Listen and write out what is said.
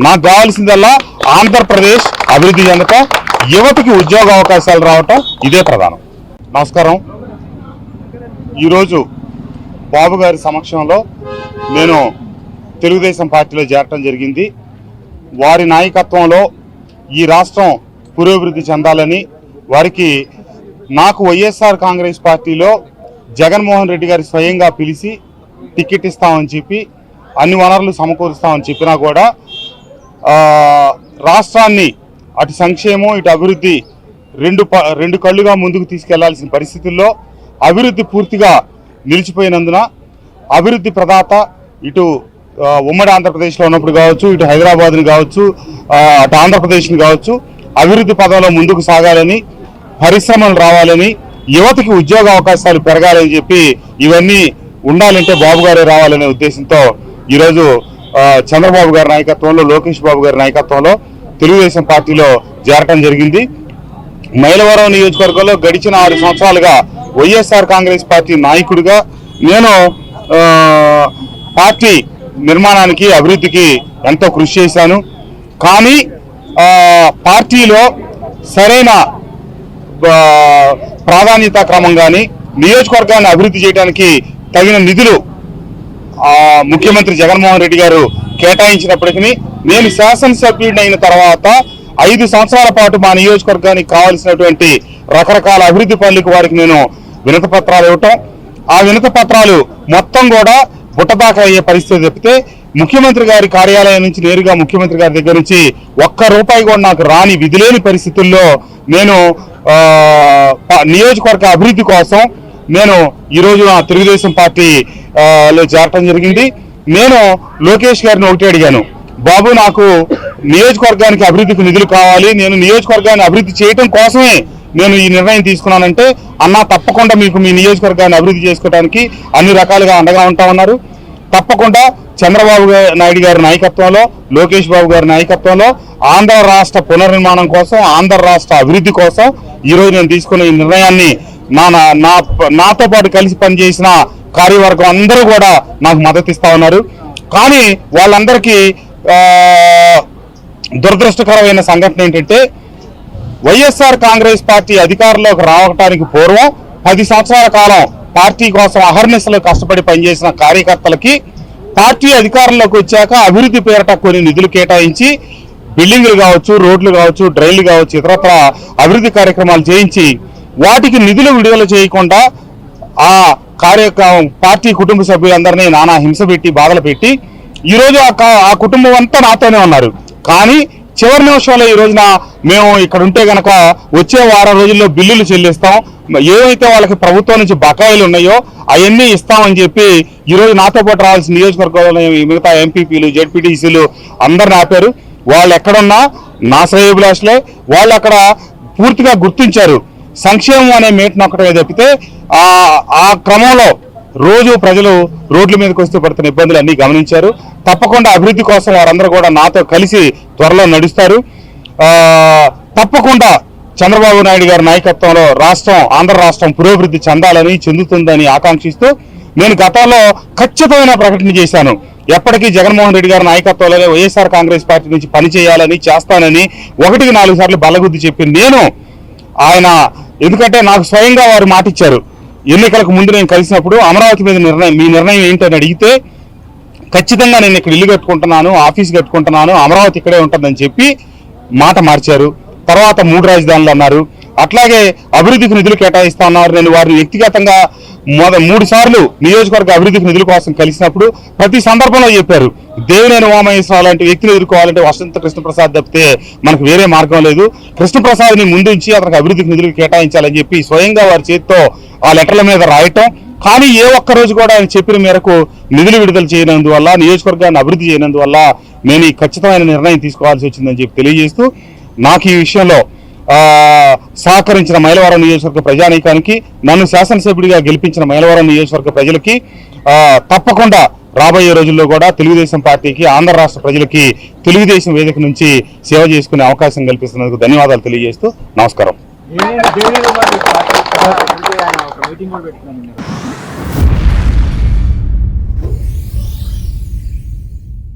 నాకు కావాల్సిందల్లా ఆంధ్రప్రదేశ్ అభివృద్ధి చెందటం, యువతకి ఉద్యోగ అవకాశాలు రావటం, ఇదే ప్రధానం. నమస్కారం. ఈరోజు బాబు గారి సమక్షంలో నేను తెలుగుదేశం పార్టీలో చేరటం జరిగింది. వారి నాయకత్వంలో ఈ రాష్ట్రం పురోభివృద్ధి చెందాలని, వారికి నాకు వైఎస్ఆర్ కాంగ్రెస్ పార్టీలో జగన్మోహన్ రెడ్డి గారి స్వయంగా పిలిచి టికెట్ ఇస్తామని చెప్పి అన్ని వనరులు సమకూరుస్తామని చెప్పినా కూడా రాష్ట్రాన్ని అటు సంక్షేమం ఇటు అభివృద్ధి రెండు కళ్ళుగా ముందుకు తీసుకెళ్లాల్సిన పరిస్థితుల్లో అభివృద్ధి పూర్తిగా నిలిచిపోయినందున అభివృద్ధి ప్రదాత ఇటు ఉమ్మడి ఆంధ్రప్రదేశ్లో ఉన్నప్పుడు కావచ్చు, ఇటు హైదరాబాద్ని కావచ్చు, అటు ఆంధ్రప్రదేశ్ని కావచ్చు, అభివృద్ధి పదంలో ముందుకు సాగాలని, పరిశ్రమలు రావాలని, యువతకి ఉద్యోగ అవకాశాలు పెరగాలని చెప్పి ఇవన్నీ ఉండాలంటే బాబు గారే రావాలనే ఉద్దేశంతో ఈరోజు చంద్రబాబు గారి నాయకత్వంలో, లోకేష్ బాబు గారి నాయకత్వంలో తెలుగుదేశం పార్టీలో చేరటం జరిగింది. మైలవరం నియోజకవర్గంలో గడిచిన 6 సంవత్సరాలుగా వైఎస్ఆర్ కాంగ్రెస్ పార్టీ నాయకుడిగా నేను పార్టీ నిర్మాణానికి, అభివృద్ధికి ఎంతో కృషి చేశాను. కానీ పార్టీలో సరైన ప్రాధాన్యత క్రమం కానీ, నియోజకవర్గాన్ని అభివృద్ధి చేయడానికి తగిన నిధులు ముఖ్యమంత్రి జగన్మోహన్ రెడ్డి గారు కేటాయించినప్పటికీ నేను శాసనసభ్యుడిని అయిన తర్వాత 5 సంవత్సరాల పాటు మా నియోజకవర్గానికి కావాల్సినటువంటి రకరకాల అభివృద్ధి పనులకు వారికి నేను వినతి పత్రాలు ఇవ్వటం, ఆ వినతి పత్రాలు మొత్తం కూడా బుట్టదాకా అయ్యే పరిస్థితి తప్పితే ముఖ్యమంత్రి గారి కార్యాలయం నుంచి నేరుగా ముఖ్యమంత్రి గారి దగ్గర నుంచి ₹1 కూడా నాకు రాని విధిలేని పరిస్థితుల్లో నేను నియోజకవర్గ అభివృద్ధి కోసం నేను ఈరోజు నా తెలుగుదేశం పార్టీలో చేరటం జరిగింది. నేను లోకేష్ గారిని ఒకటి అడిగాను, బాబు నాకు నియోజకవర్గానికి అభివృద్ధికి నిధులు కావాలి, నేను నియోజకవర్గాన్ని అభివృద్ధి చేయడం కోసమే నేను ఈ నిర్ణయం తీసుకున్నానంటే, అన్నా తప్పకుండా మీకు మీ నియోజకవర్గాన్ని అభివృద్ధి చేసుకోవడానికి అన్ని రకాలుగా అండగా ఉంటామన్నారు. తప్పకుండా చంద్రబాబు నాయుడు గారి నాయకత్వంలో, లోకేష్ బాబు గారి నాయకత్వంలో ఆంధ్ర రాష్ట్ర పునర్నిర్మాణం కోసం, ఆంధ్ర రాష్ట్ర అభివృద్ధి కోసం ఈరోజు నేను తీసుకున్న ఈ నిర్ణయాన్ని నాతో పాటు కలిసి పనిచేసిన కార్యవర్గం అందరూ కూడా నాకు మద్దతు ఇస్తా ఉన్నారు. కానీ వాళ్ళందరికీ దురదృష్టకరమైన సంఘటన ఏంటంటే, వైఎస్ఆర్ కాంగ్రెస్ పార్టీ అధికారంలోకి రావడానికి పూర్వం 10 సంవత్సరాల కాలం పార్టీ కోసం అహర్నిశలు కష్టపడి పనిచేసిన కార్యకర్తలకి పార్టీ అధికారంలోకి వచ్చాక అభివృద్ధి పేరట కొన్ని నిధులు కేటాయించి బిల్డింగ్లు కావచ్చు, రోడ్లు కావచ్చు, డ్రైన్లు కావచ్చు, ఇతరత్ర అభివృద్ధి కార్యక్రమాలు చేయించి వాటికి నిధులు విడుదల చేయకుండా ఆ పార్టీ కుటుంబ సభ్యులందరినీ నానా హింస పెట్టి, బాధలు పెట్టి ఈరోజు ఆ కుటుంబం అంతా నాతోనే ఉన్నారు. కానీ చివరి నిమిషంలో ఈ రోజున మేము ఇక్కడ ఉంటే గనక వచ్చే వారం రోజుల్లో బిల్లులు చెల్లిస్తాం, ఏవైతే వాళ్ళకి ప్రభుత్వం నుంచి బకాయిలు ఉన్నాయో అవన్నీ ఇస్తామని చెప్పి ఈరోజు నాతో పాటు రావాల్సిన నియోజకవర్గంలో మిగతా ఎంపీపీలు, జెడ్పీటీసీలు అందరిని ఆపారు. వాళ్ళు ఎక్కడున్నా నా శ్రేయోభిలాషులే. వాళ్ళు అక్కడ పూర్తిగా గుర్తించారు సంక్షేమం అనే మేటను ఒక్కటే తప్పితే ఆ క్రమంలో రోజు ప్రజలు రోడ్ల మీదకి వస్తూ పడుతున్న ఇబ్బందులు అన్ని గమనించారు. తప్పకుండా అభివృద్ధి కోసం వారందరూ కూడా నాతో కలిసి త్వరలో నడుస్తారు. తప్పకుండా చంద్రబాబు నాయుడు గారి నాయకత్వంలో ఆంధ్ర రాష్ట్రం పురోభివృద్ధి చెందుతుందని ఆకాంక్షిస్తూ నేను గతంలో ఖచ్చితమైన ప్రకటన చేశాను. ఎప్పటికీ జగన్మోహన్ రెడ్డి గారి నాయకత్వంలోనే వైఎస్ఆర్ కాంగ్రెస్ పార్టీ నుంచి పనిచేయాలని, చేస్తానని 1-4 సార్లు బల్లగుద్ది చెప్పి నేను ఎందుకంటే నాకు స్వయంగా వారు మాటిచ్చారు. ఎన్నికలకు ముందు నేను కలిసినప్పుడు అమరావతి మీద మీ నిర్ణయం ఏంటని అడిగితే, ఖచ్చితంగా నేను ఇక్కడ ఇల్లు కట్టుకుంటున్నాను, ఆఫీస్ కట్టుకుంటున్నాను, అమరావతి ఇక్కడే ఉంటుందని చెప్పి మాట మార్చారు. తర్వాత 3 రాజధానులు అన్నారు. అట్లాగే అభివృద్ధికి నిధులు కేటాయిస్తా ఉన్నారు. నేను వారిని వ్యక్తిగతంగా 3 సార్లు నియోజకవర్గ అభివృద్ధికి నిధుల కోసం కలిసినప్పుడు ప్రతి సందర్భంలో చెప్పారు, దేవినేని ఉమామహేశ్వరరావు లాంటి వ్యక్తిని ఎదుర్కోవాలంటే వసంత కృష్ణప్రసాద్ తప్పితే మనకు వేరే మార్గం లేదు. కృష్ణప్రసాద్ని ముందుంచి అతనికి అభివృద్ధికి నిధులు కేటాయించాలని చెప్పి స్వయంగా వారి చేతితో ఆ లెటర్ల మీద రాయటం. కానీ ఏ ఒక్క రోజు కూడా ఆయన చెప్పిన మేరకు నిధులు విడుదల చేయనందువల్ల, నియోజకవర్గాన్ని అభివృద్ధి చేయనందువల్ల నేను ఈ ఖచ్చితమైన నిర్ణయం తీసుకోవాల్సి వచ్చిందని చెప్పి తెలియజేస్తూ, నాకు ఈ విషయంలో సహకరించిన మైలవరం నియోజకవర్గ ప్రజానీకానికి, నన్ను శాసనసభ్యుడిగా గెలిపించిన మైలవరం నియోజకవర్గ ప్రజలకి తప్పకుండా రాబోయే రోజుల్లో కూడా తెలుగుదేశం పార్టీకి, ఆంధ్ర రాష్ట్ర ప్రజలకి తెలుగుదేశం వేదిక నుంచి సేవ చేసుకునే అవకాశం కల్పిస్తున్నందుకు ధన్యవాదాలు తెలియజేస్తూ నమస్కారం.